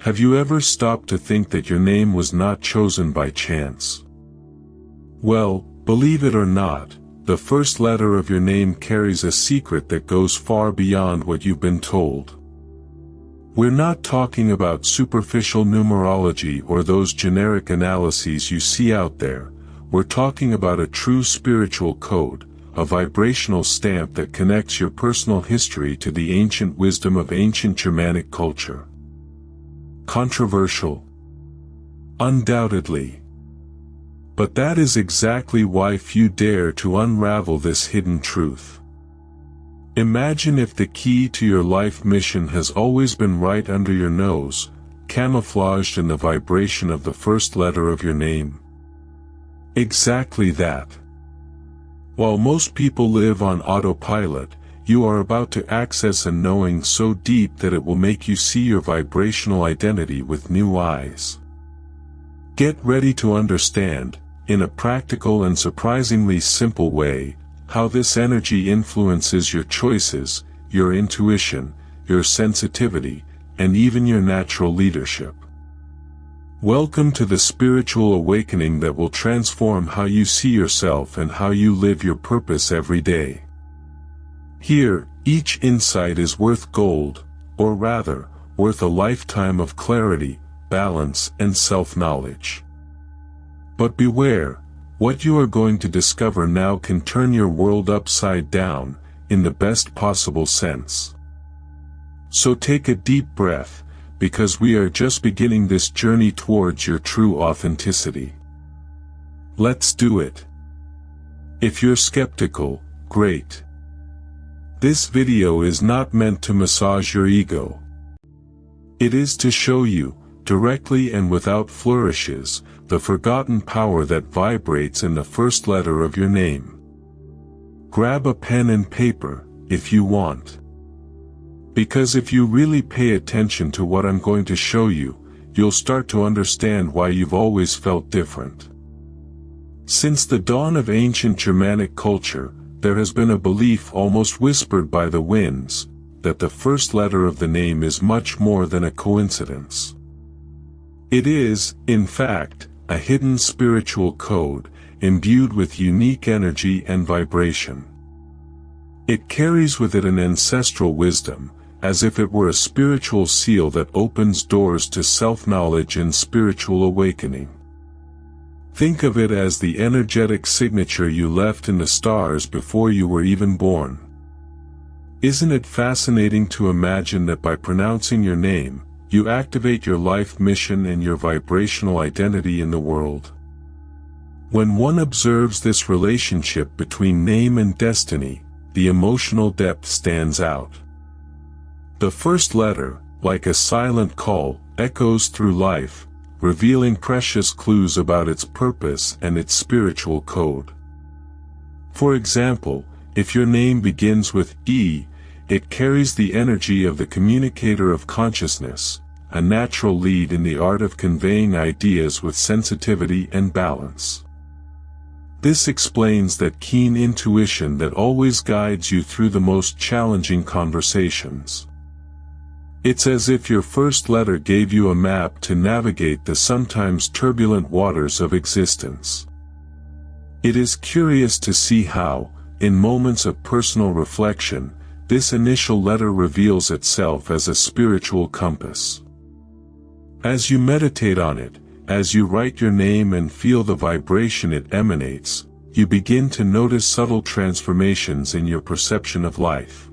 Have you ever stopped to think that your name was not chosen by chance? Well, believe it or not, the first letter of your name carries a secret that goes far beyond what you've been told. We're not talking about superficial numerology or those generic analyses you see out there. We're talking about a true spiritual code, a vibrational stamp that connects your personal history to the ancient wisdom of ancient Germanic culture. Controversial? Undoubtedly. But that is exactly why few dare to unravel this hidden truth. Imagine if the key to your life mission has always been right under your nose, camouflaged in the vibration of the first letter of your name. Exactly that. While most people live on autopilot, you are about to access a knowing so deep that it will make you see your vibrational identity with new eyes. Get ready to understand, in a practical and surprisingly simple way, how this energy influences your choices, your intuition, your sensitivity, and even your natural leadership. Welcome to the spiritual awakening that will transform how you see yourself and how you live your purpose every day. Here, each insight is worth gold, or rather, worth a lifetime of clarity, balance, and self-knowledge. But beware, what you are going to discover now can turn your world upside down, in the best possible sense. So take a deep breath, because we are just beginning this journey towards your true authenticity. Let's do it. If you're skeptical, great. This video is not meant to massage your ego. It is to show you, directly and without flourishes, the forgotten power that vibrates in the first letter of your name. Grab a pen and paper, if you want. Because if you really pay attention to what I'm going to show you, you'll start to understand why you've always felt different. Since the dawn of ancient Germanic culture, there has been a belief almost whispered by the winds, that the first letter of the name is much more than a coincidence. It is, in fact, a hidden spiritual code, imbued with unique energy and vibration. It carries with it an ancestral wisdom, as if it were a spiritual seal that opens doors to self-knowledge and spiritual awakening. Think of it as the energetic signature you left in the stars before you were even born. Isn't it fascinating to imagine that by pronouncing your name, you activate your life mission and your vibrational identity in the world? When one observes this relationship between name and destiny, the emotional depth stands out. The first letter, like a silent call, echoes through life, revealing precious clues about its purpose and its spiritual code. For example, if your name begins with E, it carries the energy of the communicator of consciousness, a natural lead in the art of conveying ideas with sensitivity and balance. This explains that keen intuition that always guides you through the most challenging conversations. It's as if your first letter gave you a map to navigate the sometimes turbulent waters of existence. It is curious to see how, in moments of personal reflection, this initial letter reveals itself as a spiritual compass. As you meditate on it, as you write your name and feel the vibration it emanates, you begin to notice subtle transformations in your perception of life.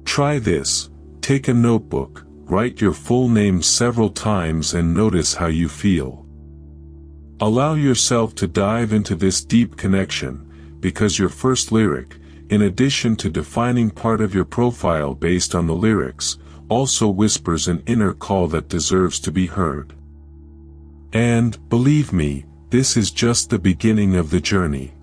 Try this: take a notebook, write your full name several times and notice how you feel. Allow yourself to dive into this deep connection, because your first lyric, in addition to defining part of your profile based on the lyrics, also whispers an inner call that deserves to be heard. And, believe me, this is just the beginning of the journey.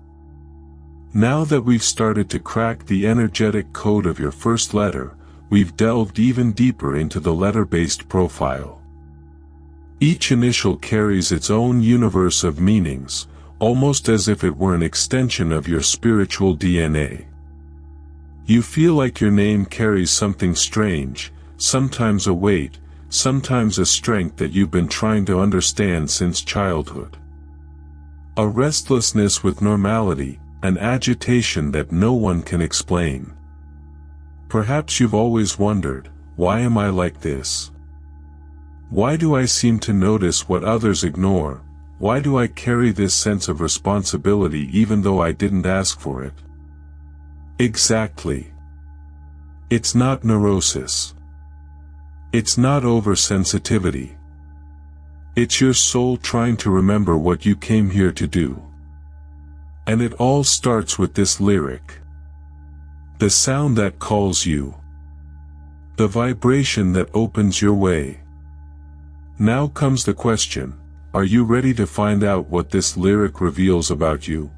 Now that we've started to crack the energetic code of your first letter, we've delved even deeper into the letter-based profile. Each initial carries its own universe of meanings, almost as if it were an extension of your spiritual DNA. You feel like your name carries something strange, sometimes a weight, sometimes a strength that you've been trying to understand since childhood. A restlessness with normality, an agitation that no one can explain. Perhaps you've always wondered, why am I like this? Why do I seem to notice what others ignore? Why do I carry this sense of responsibility even though I didn't ask for it? Exactly. It's not neurosis. It's not oversensitivity. It's your soul trying to remember what you came here to do. And it all starts with this lyric. The sound that calls you. The vibration that opens your way. Now comes the question, are you ready to find out what this lyric reveals about you?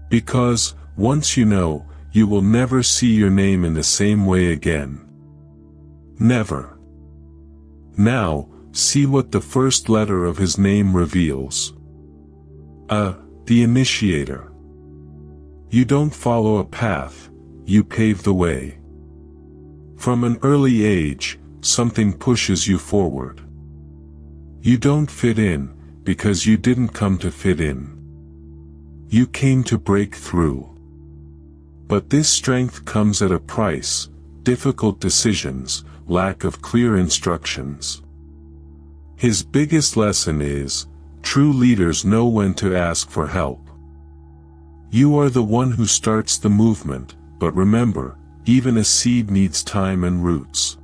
Because, once you know, you will never see your name in the same way again. Never. Now, see what the first letter of his name reveals. The initiator. You don't follow a path, you pave the way. From an early age, something pushes you forward. You don't fit in, because you didn't come to fit in. You came to break through. But this strength comes at a price, difficult decisions, lack of clear instructions. His biggest lesson is, true leaders know when to ask for help. You are the one who starts the movement, but remember, even a seed needs time and roots.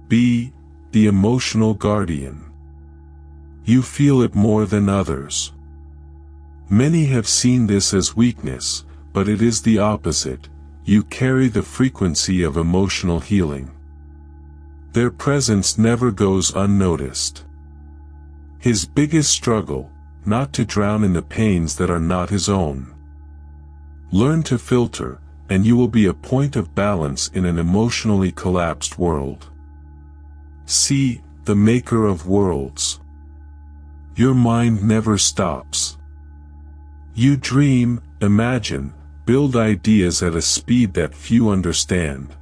Be the emotional guardian. You feel it more than others. Many have seen this as weakness, but it is the opposite. You carry the frequency of emotional healing. Their presence never goes unnoticed. His biggest struggle, not to drown in the pains that are not his own. Learn to filter, and you will be a point of balance in an emotionally collapsed world. See, the maker of worlds. Your mind never stops. You dream, imagine, build ideas at a speed that few understand.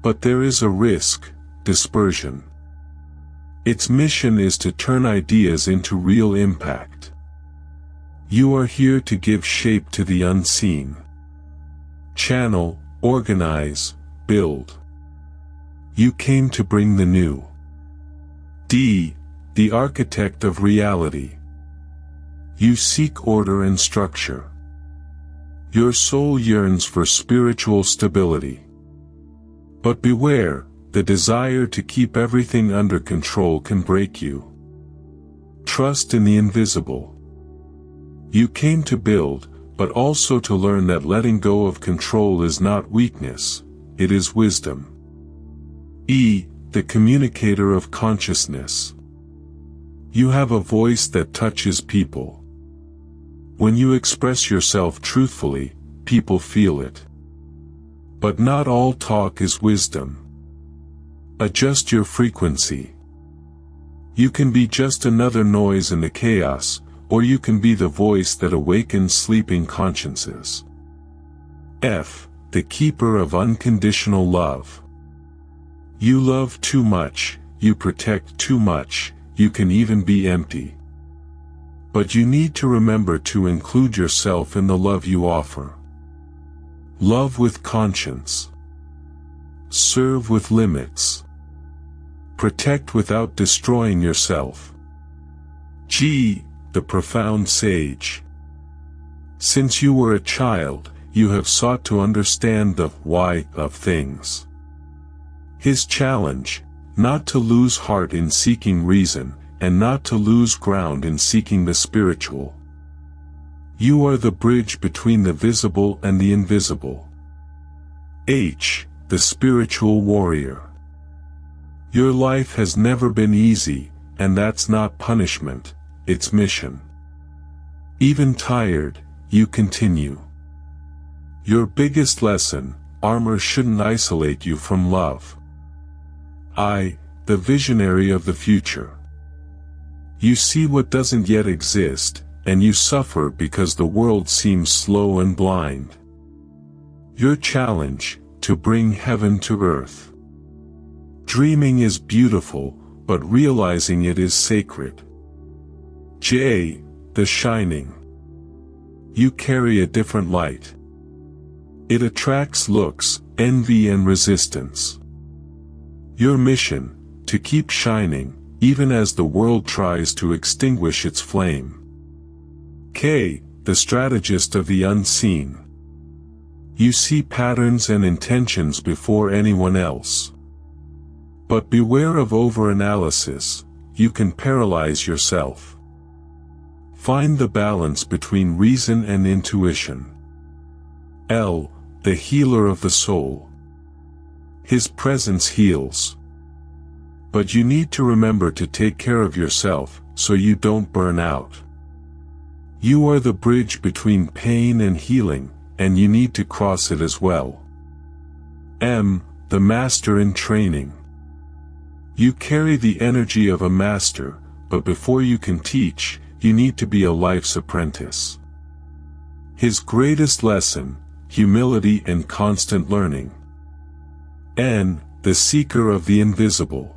But there is a risk, dispersion. Its mission is to turn ideas into real impact. You are here to give shape to the unseen. Channel, organize, build. You came to bring the new. The architect of reality. You seek order and structure. Your soul yearns for spiritual stability. But beware, the desire to keep everything under control can break you. Trust in the invisible. You came to build, but also to learn that letting go of control is not weakness, it is wisdom. The communicator of consciousness. You have a voice that touches people. When you express yourself truthfully, people feel it. But not all talk is wisdom. Adjust your frequency. You can be just another noise in the chaos, or you can be the voice that awakens sleeping consciences. The keeper of unconditional love. You love too much, you protect too much, you can even be empty. But you need to remember to include yourself in the love you offer. Love with conscience. Serve with limits. Protect without destroying yourself. The profound sage. Since you were a child, you have sought to understand the why of things. His challenge, not to lose heart in seeking reason, and not to lose ground in seeking the spiritual. You are the bridge between the visible and the invisible. The spiritual warrior. Your life has never been easy, and that's not punishment, it's mission. Even tired, you continue. Your biggest lesson, armor shouldn't isolate you from love. The visionary of the future. You see what doesn't yet exist, and you suffer because the world seems slow and blind. Your challenge, to bring heaven to earth. Dreaming is beautiful, but realizing it is sacred. J. The shining. You carry a different light. It attracts looks, envy and resistance. Your mission, to keep shining, even as the world tries to extinguish its flame. K. The strategist of the unseen. You see patterns and intentions before anyone else. But beware of overanalysis, you can paralyze yourself. Find the balance between reason and intuition. L. The healer of the soul. His presence heals. But you need to remember to take care of yourself, so you don't burn out. You are the bridge between pain and healing, and you need to cross it as well. M. The master in training. You carry the energy of a master, but before you can teach, you need to be a life's apprentice. His greatest lesson, humility and constant learning. N. The seeker of the invisible.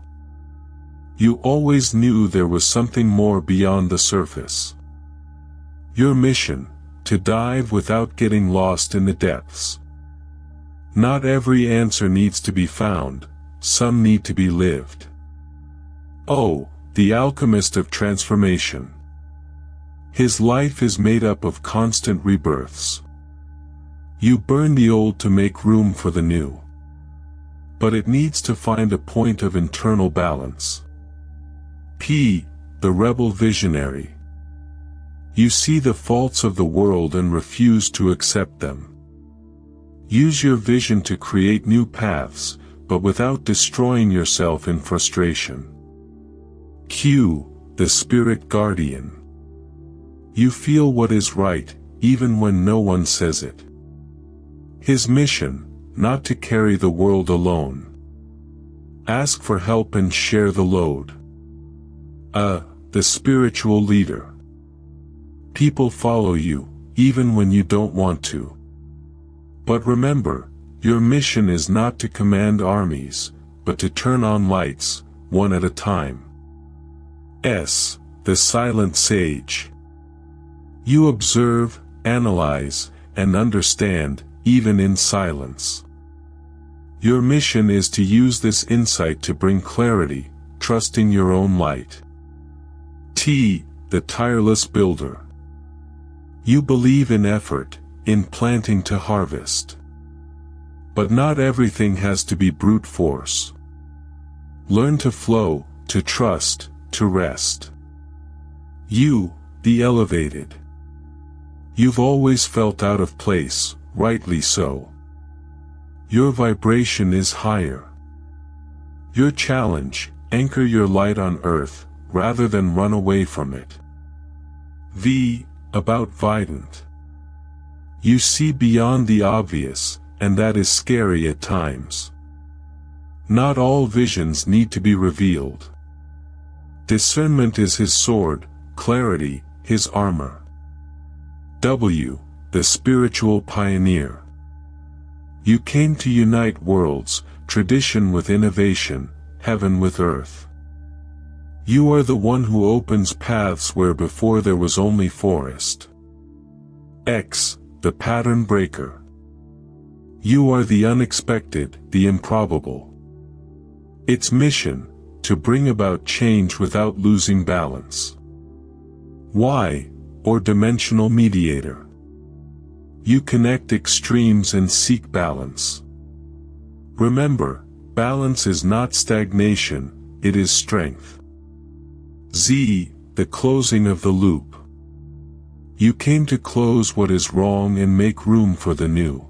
You always knew there was something more beyond the surface. Your mission, to dive without getting lost in the depths. Not every answer needs to be found, some need to be lived. O. The alchemist of transformation. His life is made up of constant rebirths. You burn the old to make room for the new. But it needs to find a point of internal balance. P. The rebel visionary. You see the faults of the world and refuse to accept them. Use your vision to create new paths, but without destroying yourself in frustration. Q. The spirit guardian. You feel what is right, even when no one says it. His mission, not to carry the world alone. Ask for help and share the load. The spiritual leader. People follow you, even when you don't want to. But remember, your mission is not to command armies, but to turn on lights, one at a time. S. The silent sage. You observe, analyze, and understand, even in silence. Your mission is to use this insight to bring clarity, trusting your own light. T. The tireless builder. You believe in effort, in planting to harvest. But not everything has to be brute force. Learn to flow, to trust, to rest. U. The elevated. You've always felt out of place, rightly so. Your vibration is higher. Your challenge, anchor your light on earth, rather than run away from it. V. About vidant. You see beyond the obvious, and that is scary at times. Not all visions need to be revealed. Discernment is his sword, clarity, his armor. W. The spiritual pioneer. You came to unite worlds, tradition with innovation, heaven with earth. You are the one who opens paths where before there was only forest. X. The pattern breaker. You are the unexpected, the improbable. Its mission, to bring about change without losing balance. Y. Or dimensional mediator. You connect extremes and seek balance. Remember, balance is not stagnation, it is strength. Z. The closing of the loop. You came to close what is wrong and make room for the new.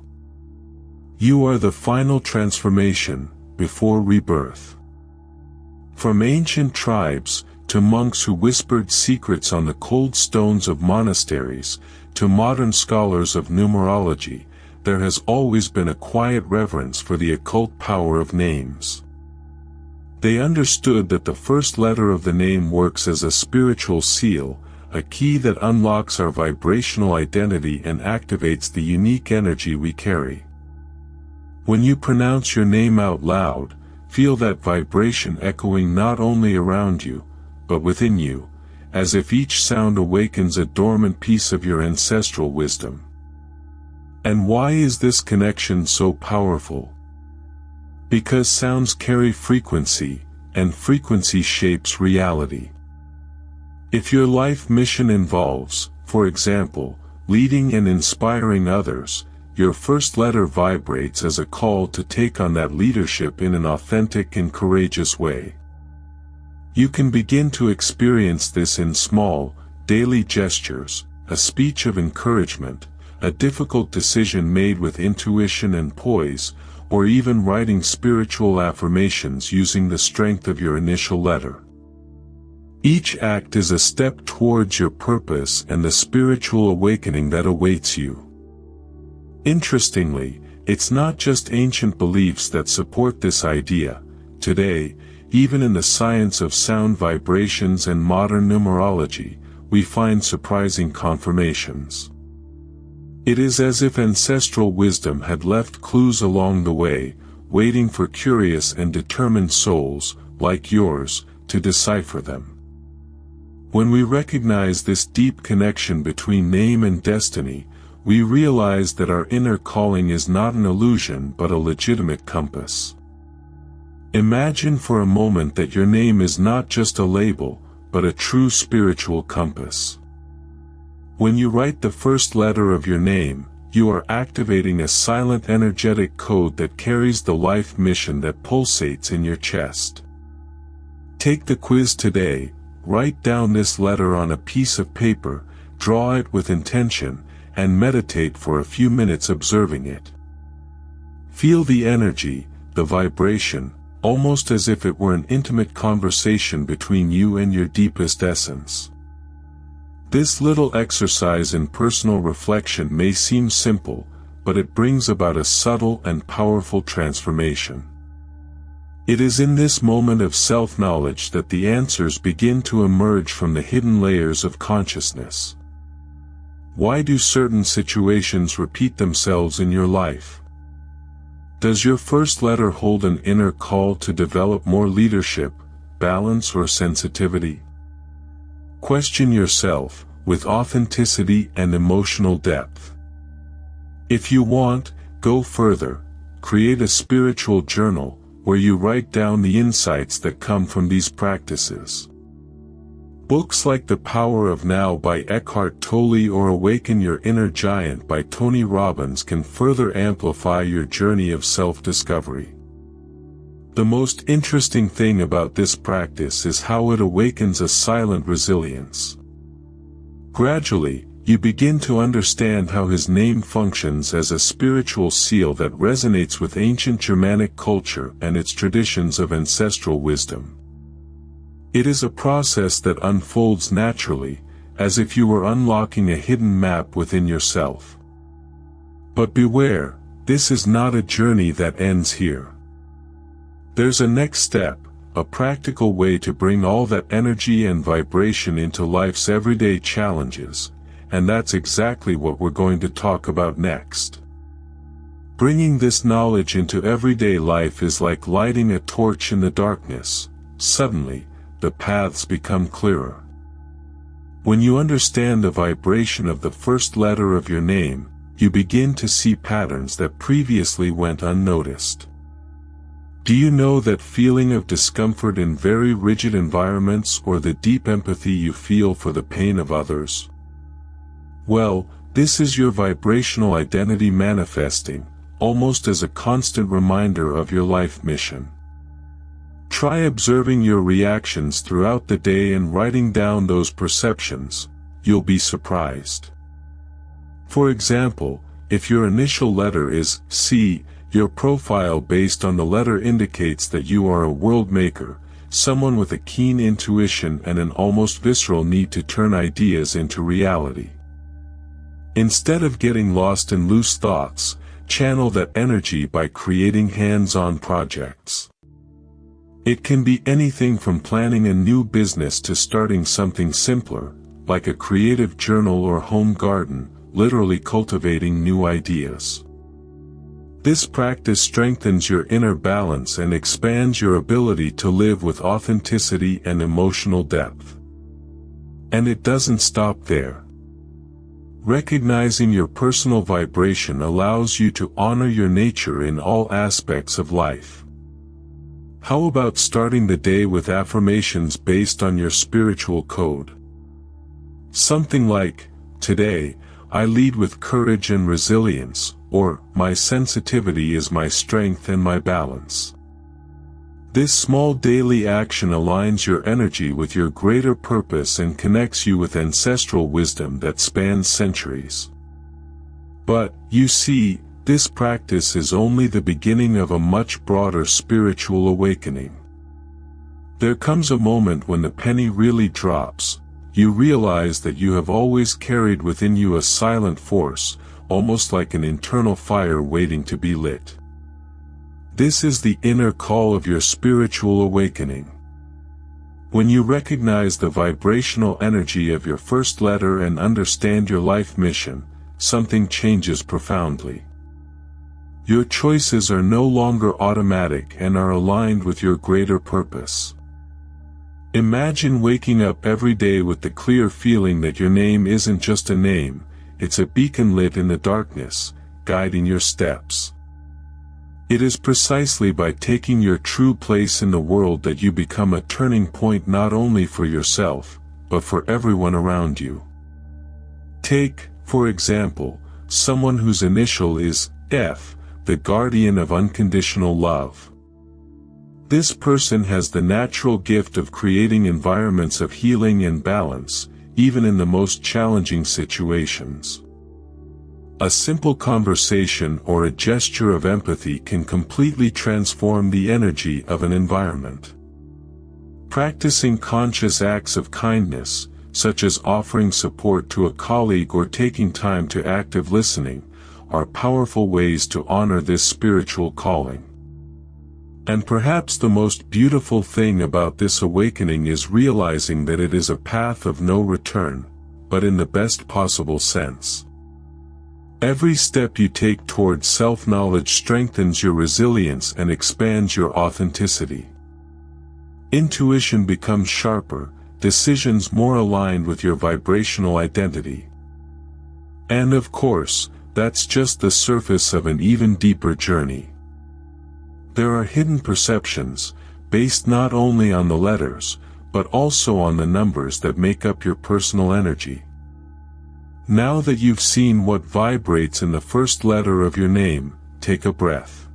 You are the final transformation, before rebirth. From ancient tribes, to monks who whispered secrets on the cold stones of monasteries, to modern scholars of numerology, there has always been a quiet reverence for the occult power of names. They understood that the first letter of the name works as a spiritual seal, a key that unlocks our vibrational identity and activates the unique energy we carry. When you pronounce your name out loud, feel that vibration echoing not only around you, but within you, as if each sound awakens a dormant piece of your ancestral wisdom. And why is this connection so powerful? Because sounds carry frequency, and frequency shapes reality. If your life mission involves, for example, leading and inspiring others, your first letter vibrates as a call to take on that leadership in an authentic and courageous way. You can begin to experience this in small, daily gestures, a speech of encouragement, a difficult decision made with intuition and poise, or even writing spiritual affirmations using the strength of your initial letter. Each act is a step towards your purpose and the spiritual awakening that awaits you. Interestingly, it's not just ancient beliefs that support this idea. Today, even in the science of sound vibrations and modern numerology, we find surprising confirmations. It is as if ancestral wisdom had left clues along the way, waiting for curious and determined souls, like yours, to decipher them. When we recognize this deep connection between name and destiny, we realize that our inner calling is not an illusion but a legitimate compass. Imagine for a moment that your name is not just a label, but a true spiritual compass. When you write the first letter of your name, you are activating a silent energetic code that carries the life mission that pulsates in your chest. Take the quiz today, write down this letter on a piece of paper, draw it with intention, and meditate for a few minutes observing it. Feel the energy, the vibration, almost as if it were an intimate conversation between you and your deepest essence. This little exercise in personal reflection may seem simple, but it brings about a subtle and powerful transformation. It is in this moment of self-knowledge that the answers begin to emerge from the hidden layers of consciousness. Why do certain situations repeat themselves in your life? Does your first letter hold an inner call to develop more leadership, balance, or sensitivity? Question yourself, with authenticity and emotional depth. If you want, go further, create a spiritual journal, where you write down the insights that come from these practices. Books like The Power of Now by Eckhart Tolle or Awaken Your Inner Giant by Tony Robbins can further amplify your journey of self-discovery. The most interesting thing about this practice is how it awakens a silent resilience. Gradually, you begin to understand how his name functions as a spiritual seal that resonates with ancient Germanic culture and its traditions of ancestral wisdom. It is a process that unfolds naturally, as if you were unlocking a hidden map within yourself. But beware, this is not a journey that ends here. There's a next step, a practical way to bring all that energy and vibration into life's everyday challenges, and that's exactly what we're going to talk about next. Bringing this knowledge into everyday life is like lighting a torch in the darkness. Suddenly, the paths become clearer. When you understand the vibration of the first letter of your name, you begin to see patterns that previously went unnoticed. Do you know that feeling of discomfort in very rigid environments or the deep empathy you feel for the pain of others? Well, this is your vibrational identity manifesting, almost as a constant reminder of your life mission. Try observing your reactions throughout the day and writing down those perceptions. You'll be surprised. For example, if your initial letter is C, your profile based on the letter indicates that you are a world maker, someone with a keen intuition and an almost visceral need to turn ideas into reality. Instead of getting lost in loose thoughts, channel that energy by creating hands-on projects. It can be anything from planning a new business to starting something simpler, like a creative journal or home garden, literally cultivating new ideas. This practice strengthens your inner balance and expands your ability to live with authenticity and emotional depth. And it doesn't stop there. Recognizing your personal vibration allows you to honor your nature in all aspects of life. How about starting the day with affirmations based on your spiritual code? Something like, "Today, I lead with courage and resilience," or "My sensitivity is my strength and my balance." This small daily action aligns your energy with your greater purpose and connects you with ancestral wisdom that spans centuries. But, you see, this practice is only the beginning of a much broader spiritual awakening. There comes a moment when the penny really drops. You realize that you have always carried within you a silent force, almost like an internal fire waiting to be lit. This is the inner call of your spiritual awakening. When you recognize the vibrational energy of your first letter and understand your life mission, something changes profoundly. Your choices are no longer automatic and are aligned with your greater purpose. Imagine waking up every day with the clear feeling that your name isn't just a name, it's a beacon lit in the darkness, guiding your steps. It is precisely by taking your true place in the world that you become a turning point not only for yourself, but for everyone around you. Take, for example, someone whose initial is F, the guardian of unconditional love. This person has the natural gift of creating environments of healing and balance, even in the most challenging situations. A simple conversation or a gesture of empathy can completely transform the energy of an environment. Practicing conscious acts of kindness, such as offering support to a colleague or taking time to active listening, are powerful ways to honor this spiritual calling. And perhaps the most beautiful thing about this awakening is realizing that it is a path of no return, but in the best possible sense. Every step you take towards self-knowledge strengthens your resilience and expands your authenticity. Intuition becomes sharper, decisions more aligned with your vibrational identity. And of course, that's just the surface of an even deeper journey. There are hidden perceptions, based not only on the letters, but also on the numbers that make up your personal energy. Now that you've seen what vibrates in the first letter of your name, take a breath.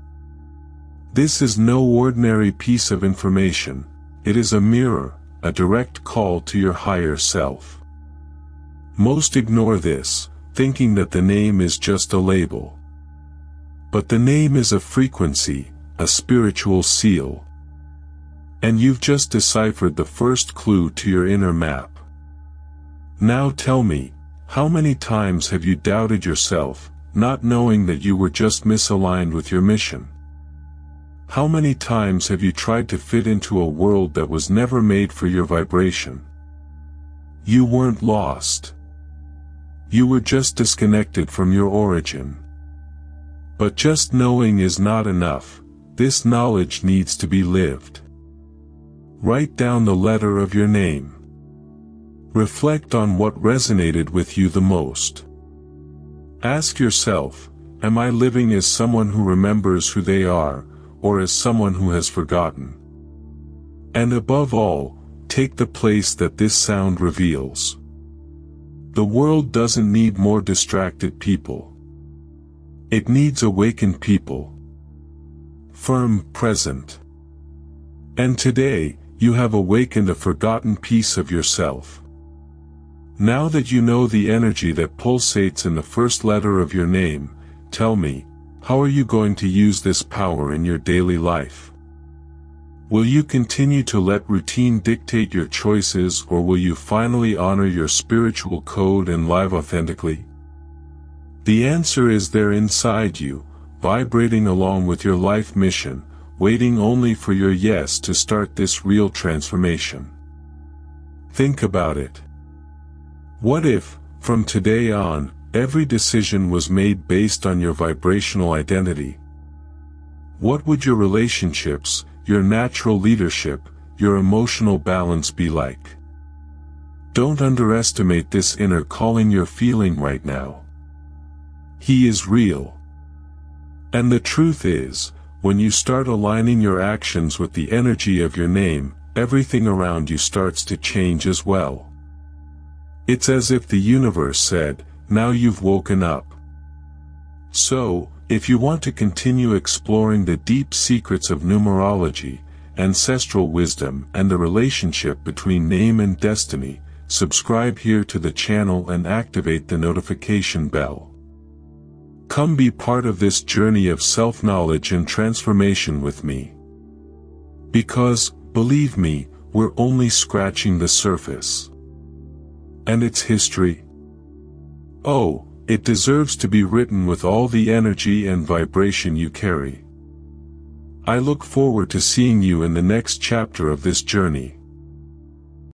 This is no ordinary piece of information, it is a mirror, a direct call to your higher self. Most ignore this, thinking that the name is just a label. But the name is a frequency, a spiritual seal. And you've just deciphered the first clue to your inner map. Now tell me, how many times have you doubted yourself, not knowing that you were just misaligned with your mission? How many times have you tried to fit into a world that was never made for your vibration? You weren't lost. You were just disconnected from your origin. But just knowing is not enough. This knowledge needs to be lived. Write down the letter of your name. Reflect on what resonated with you the most. Ask yourself, am I living as someone who remembers who they are, or as someone who has forgotten? And above all, take the place that this sound reveals. The world doesn't need more distracted people. It needs awakened people. Firm, present. And today, you have awakened a forgotten piece of yourself. Now that you know the energy that pulsates in the first letter of your name, tell me, how are you going to use this power in your daily life? Will you continue to let routine dictate your choices, or will you finally honor your spiritual code and live authentically? The answer is there inside you, vibrating along with your life mission, waiting only for your yes to start this real transformation. Think about it. What if, from today on, every decision was made based on your vibrational identity, What would your relationships, your natural leadership, your emotional balance be like? Don't underestimate this inner calling you're feeling right now. He is real. And the truth is, when you start aligning your actions with the energy of your name, everything around you starts to change as well. It's as if the universe said, now you've woken up. So, if you want to continue exploring the deep secrets of numerology, ancestral wisdom, and the relationship between name and destiny, subscribe here to the channel and activate the notification bell. Come be part of this journey of self-knowledge and transformation with me. Because, believe me, we're only scratching the surface. And its history? Oh, it deserves to be written with all the energy and vibration you carry. I look forward to seeing you in the next chapter of this journey.